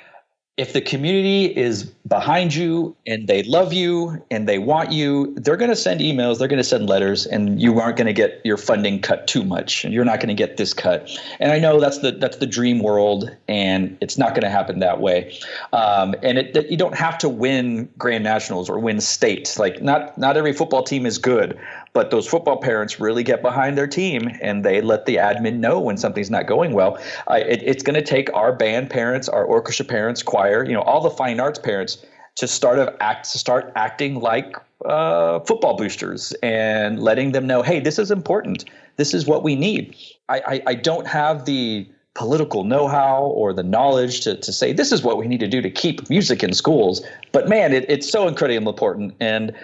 if the community is behind you and they love you and they want you, they're going to send emails, they're going to send letters, and you aren't going to get your funding cut too much, and you're not going to get this cut. And I know that's the dream world, and it's not going to happen that way. You don't have to win Grand Nationals or win states. Like not every football team is good, but those football parents really get behind their team and they let the admin know when something's not going well. It's going to take our band parents, our orchestra parents, choir, all the fine arts parents to start acting like football boosters and letting them know, hey, this is important. This is what we need. I don't have the political know-how or the knowledge to say this is what we need to do to keep music in schools. But man, it's so incredibly important. And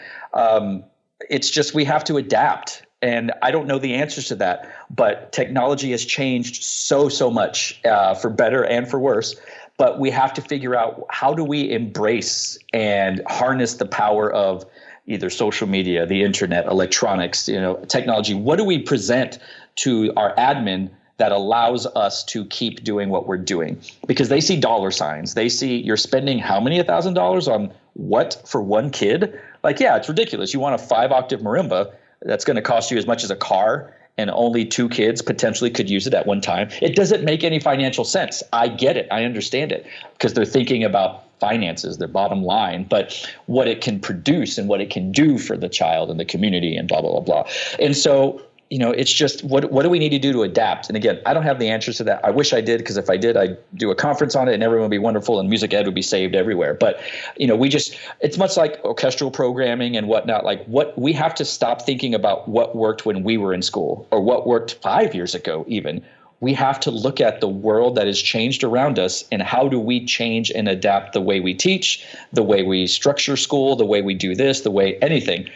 it's just we have to adapt. And I don't know the answers to that, but technology has changed so much for better and for worse. But we have to figure out, how do we embrace and harness the power of either social media, the internet, electronics, technology? What do we present to our admin that allows us to keep doing what we're doing? Because they see dollar signs. They see you're spending how many $1,000 on what for one kid? Like, yeah, it's ridiculous. You want a 5-octave marimba that's going to cost you as much as a car, and only 2 kids potentially could use it at one time. It doesn't make any financial sense. I get it. I understand it, because they're thinking about finances, their bottom line, but what it can produce and what it can do for the child and the community and blah, blah, blah, blah. And so, it's just what do we need to do to adapt? And again, I don't have the answers to that. I wish I did, because if I did, I'd do a conference on it and everyone would be wonderful and music ed would be saved everywhere. But, it's much like orchestral programming and whatnot. Like, what we have to stop thinking about what worked when we were in school or what worked 5 years ago even. We have to look at the world that has changed around us, and how do we change and adapt the way we teach, the way we structure school, the way we do this, the way anything.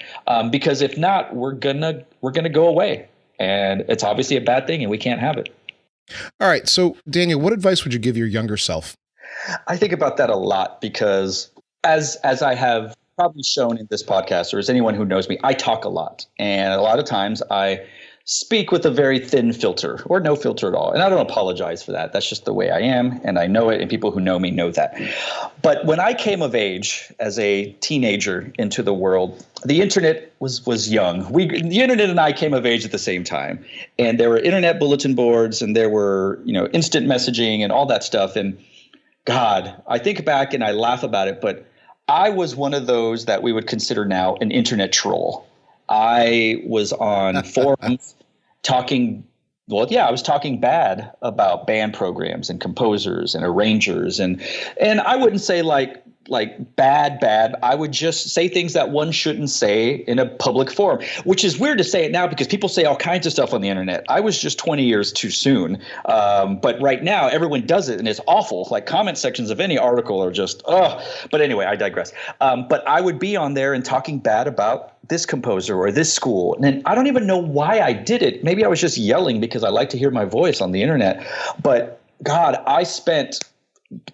Because if not, we're gonna go away, and it's obviously a bad thing, and we can't have it. All right. So, Daniel, what advice would you give your younger self? I think about that a lot, because as I have probably shown in this podcast, or as anyone who knows me, I talk a lot, and a lot of times I speak with a very thin filter or no filter at all. And I don't apologize for that. That's just the way I am. And I know it. And people who know me know that. But when I came of age as a teenager into the world, the internet was young. The internet and I came of age at the same time. And there were internet bulletin boards, and there were, instant messaging and all that stuff. And God, I think back and I laugh about it, but I was one of those that we would consider now an internet troll. I was on forums I was talking bad about band programs and composers and arrangers, and I wouldn't say like bad. I would just say things that one shouldn't say in a public forum, which is weird to say it now because people say all kinds of stuff on the internet. I was just 20 years too soon. But right now everyone does it, and it's awful. Like, comment sections of any article are just, but anyway, I digress. But I would be on there and talking bad about this composer or this school. And then I don't even know why I did it. Maybe I was just yelling because I like to hear my voice on the internet. But God, I spent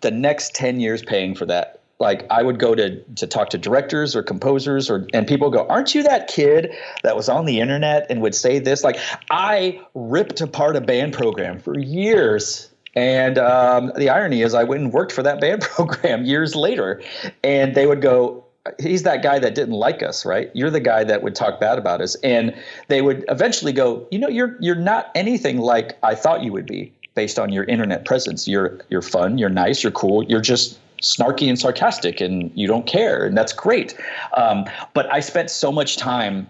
the next 10 years paying for that. Like, I would go to talk to directors or composers, and people go, aren't you that kid that was on the internet and would say this? Like, I ripped apart a band program for years. And the irony is I went and worked for that band program years later, and they would go, he's that guy that didn't like us, right? You're the guy that would talk bad about us. And they would eventually go, you're not anything like I thought you would be based on your internet presence. You're fun, you're nice, you're cool, you're just snarky and sarcastic, and you don't care, and that's great. But I spent so much time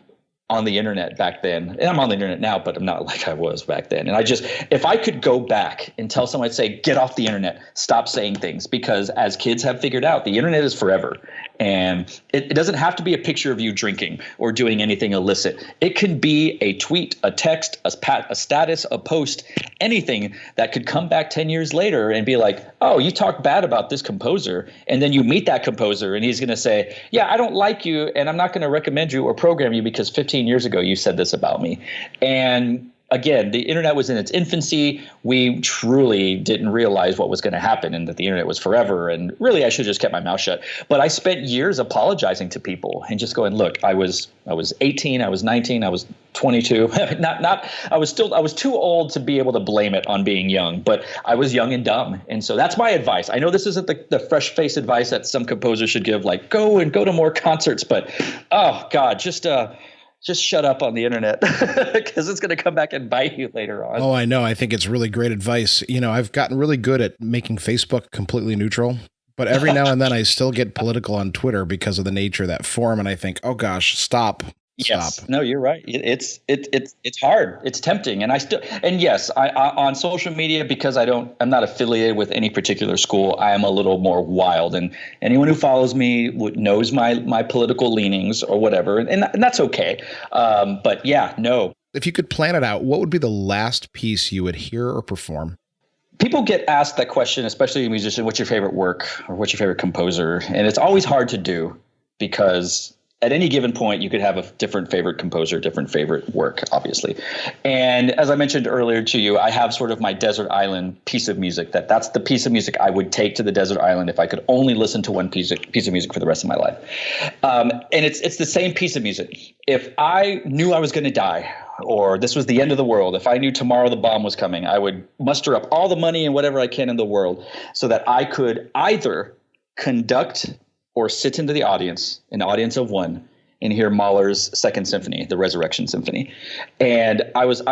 on the internet back then, and I'm on the internet now, but I'm not like I was back then. And if I could go back and tell someone, I'd say, get off the internet, stop saying things, because as kids have figured out, the internet is forever. And it doesn't have to be a picture of you drinking or doing anything illicit. It can be a tweet, a text, a status, a post, anything that could come back 10 years later and be like, oh, you talked bad about this composer. And then you meet that composer and he's going to say, yeah, I don't like you, and I'm not going to recommend you or program you because 15 15 years ago, you said this about me. And again, the internet was in its infancy. We truly didn't realize what was going to happen and that the internet was forever. And really, I should have just kept my mouth shut. But I spent years apologizing to people and just going, look, I was 18, I was 19, I was 22. I was too old to be able to blame it on being young, but I was young and dumb. And so that's my advice. I know this isn't the fresh face advice that some composers should give, like go to more concerts. But oh God, just shut up on the internet because it's going to come back and bite you later on. Oh, I know. I think it's really great advice. I've gotten really good at making Facebook completely neutral, but every now and then I still get political on Twitter because of the nature of that forum. And I think, oh gosh, stop. Yes. No, you're right. It's hard. It's tempting. And yes, I on social media, because I'm not affiliated with any particular school, I am a little more wild, and anyone who follows me knows my political leanings or whatever. And that's okay. But yeah, no. If you could plan it out, what would be the last piece you would hear or perform? People get asked that question, especially a musician, what's your favorite work or what's your favorite composer? And it's always hard to do because at any given point, you could have a different favorite composer, different favorite work, obviously. And as I mentioned earlier to you, I have sort of my desert island piece of music. That's the piece of music I would take to the desert island if I could only listen to one piece of music for the rest of my life. And it's the same piece of music. If I knew I was going to die, or this was the end of the world, if I knew tomorrow the bomb was coming, I would muster up all the money and whatever I can in the world so that I could either conduct or sit into the audience, an audience of one, and hear Mahler's Second Symphony, the Resurrection Symphony. And I've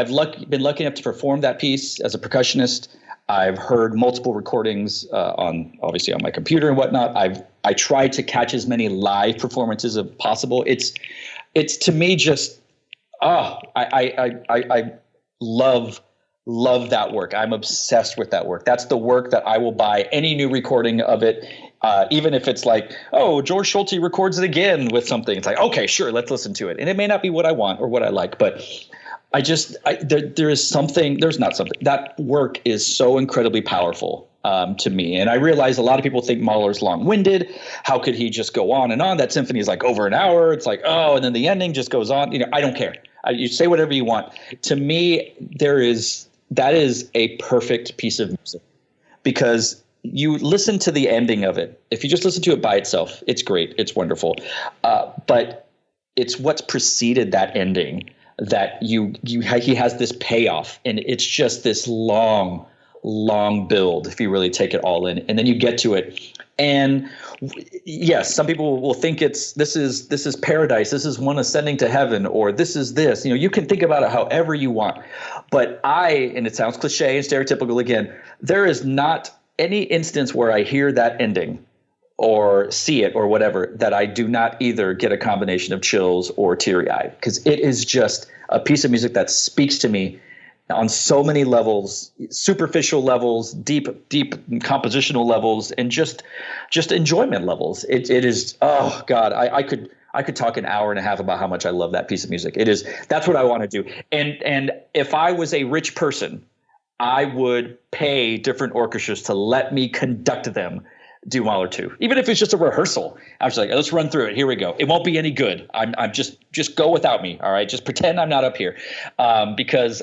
been lucky enough to perform that piece as a percussionist. I've heard multiple recordings obviously on my computer and whatnot. I tried to catch as many live performances as possible. It's to me just I love that work. I'm obsessed with that work. That's the work that I will buy any new recording of it. Even if it's like, oh, George Schulte records it again with something. It's like, okay, sure, let's listen to it. And it may not be what I want or what I like, but that work is so incredibly powerful to me. And I realize a lot of people think Mahler's long-winded. How could he just go on and on? That symphony is like over an hour. It's like, oh, and then the ending just goes on. I don't care. You say whatever you want. To me, that is a perfect piece of music because you listen to the ending of it. If you just listen to it by itself, it's great. It's wonderful. But it's what's preceded that ending that he has this payoff, and it's just this long build if you really take it all in, and then you get to it. And yes, some people will think this is paradise. This is one ascending to heaven, or this is this. You can think about it however you want. But and it sounds cliche and stereotypical again, there is not any instance where I hear that ending or see it or whatever that I do not either get a combination of chills or teary-eyed, because it is just a piece of music that speaks to me on so many levels, superficial levels, deep compositional levels, and just enjoyment levels. It is, oh God, I could talk an hour and a half about how much I love that piece of music. That's what I want to do. And if I was a rich person, I would pay different orchestras to let me conduct them do Mahler 2, even if it's just a rehearsal. I was like, let's run through it. Here we go. It won't be any good. I'm just go without me. All right. Just pretend I'm not up here. Because,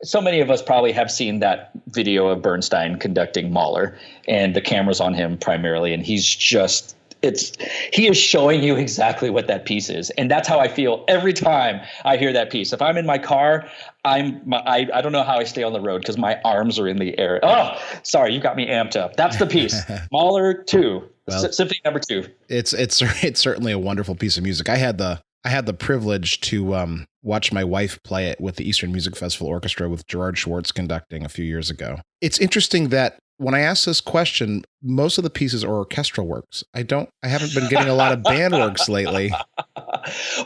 so many of us probably have seen that video of Bernstein conducting Mahler, and the camera's on him primarily. And he is showing you exactly what that piece is. And that's how I feel every time I hear that piece. If I'm in my car, I don't know how I stay on the road because my arms are in the air. Oh, sorry, you got me amped up. That's the piece. Mahler 2, Symphony number 2. It's certainly a wonderful piece of music. I had the privilege to watch my wife play it with the Eastern Music Festival Orchestra with Gerard Schwartz conducting a few years ago. It's interesting that when I ask this question, most of the pieces are orchestral works. I haven't been getting a lot of band works lately.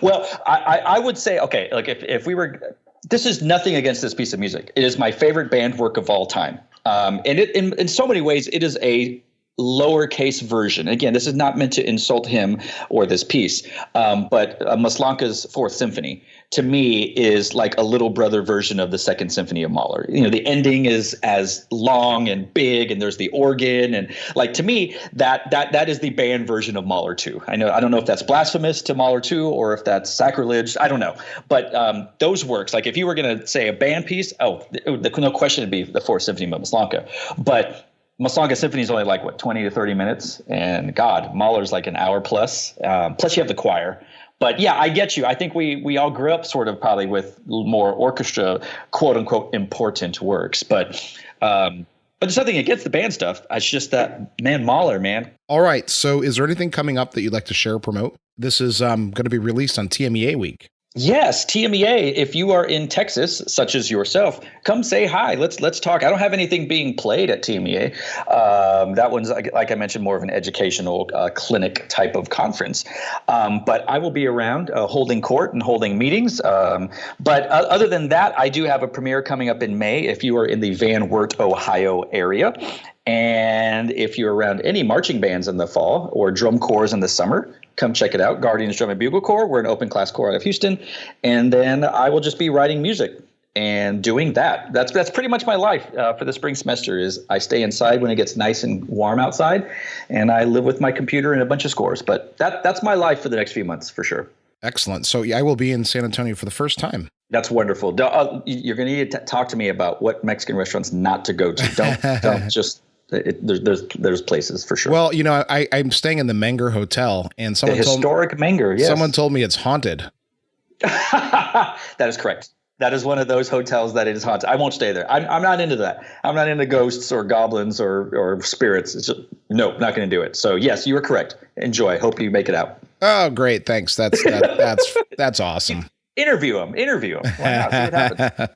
Well, I would say, okay, like if we were, this is nothing against this piece of music. It is my favorite band work of all time. And in so many ways, it is a lowercase version. Again, this is not meant to insult him or this piece, but Maslanka's Fourth Symphony to me is like a little brother version of the Second Symphony of Mahler. The ending is as long and big, and there's the organ, and like to me that is the band version of Mahler 2. I don't know if that's blasphemous to Mahler 2 or if that's sacrilege. I don't know, but those works. Like if you were going to say a band piece, no question it'd be the Fourth Symphony of Maslanka, but Maslanka Symphony is only like 20 to 30 minutes, and God, Mahler's like an hour plus. Plus you have the choir. But yeah, I get you. I think we all grew up sort of probably with more orchestra, quote unquote, important works. But there's nothing against the band stuff. It's just that, man, Mahler, man. All right. So is there anything coming up that you'd like to share or promote? This is going to be released on TMEA week. Yes, TMEA. If you are in Texas, such as yourself, come say hi. Let's talk. I don't have anything being played at TMEA. That one's, like I mentioned, more of an educational clinic type of conference. But I will be around holding court and holding meetings. But other than that, I do have a premiere coming up in May if you are in the Van Wert, Ohio area. And if you're around any marching bands in the fall or drum corps in the summer, come check it out. Guardians Drum and Bugle Corps. We're an open class corps out of Houston. And then I will just be writing music and doing that. That's pretty much my life for the spring semester is I stay inside when it gets nice and warm outside, and I live with my computer and a bunch of scores. But that's my life for the next few months for sure. Excellent. So I will be in San Antonio for the first time. That's wonderful. You're going to need to talk to me about what Mexican restaurants not to go to. Don't just... There's places for sure. Well, I'm staying in the Menger Hotel, and someone historic Menger. Yes. Someone told me it's haunted. That is correct. That is one of those hotels that it is haunted. I won't stay there. I'm not into that. I'm not into ghosts or goblins or spirits. It's just, nope, not going to do it. So yes, you are correct. Enjoy. Hope you make it out. Oh, great. Thanks. That's awesome. Interview them. Why not? See what happens.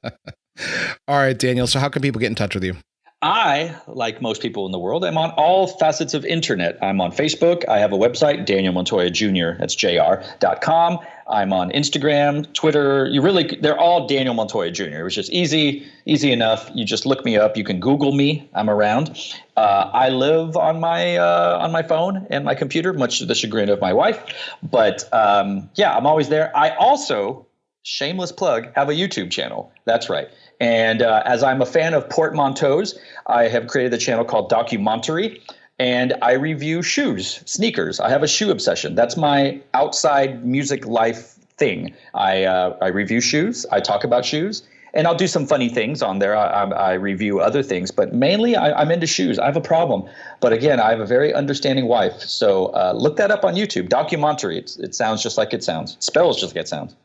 All right, Daniel. So how can people get in touch with you? I, like most people in the world, am on all facets of internet. I'm on Facebook. I have a website, Daniel Montoya Jr. That's jr.com. I'm on Instagram, Twitter. They're all Daniel Montoya Jr. It was just easy enough. You just look me up. You can Google me. I'm around. I live on my phone and my computer, much to the chagrin of my wife. But yeah, I'm always there. I also, shameless plug, have a YouTube channel. That's right. And as I'm a fan of portmanteaus, I have created a channel called Documentary, and I review shoes, sneakers. I have a shoe obsession. That's my outside music life thing. I review shoes. I talk about shoes, and I'll do some funny things on there. I review other things, but mainly I'm into shoes. I have a problem. But again, I have a very understanding wife. So look that up on YouTube, Documentary. It sounds just like it sounds. Spells just like it sounds.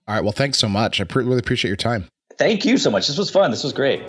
All right. Well, thanks so much. I really appreciate your time. Thank you so much. This was fun. This was great.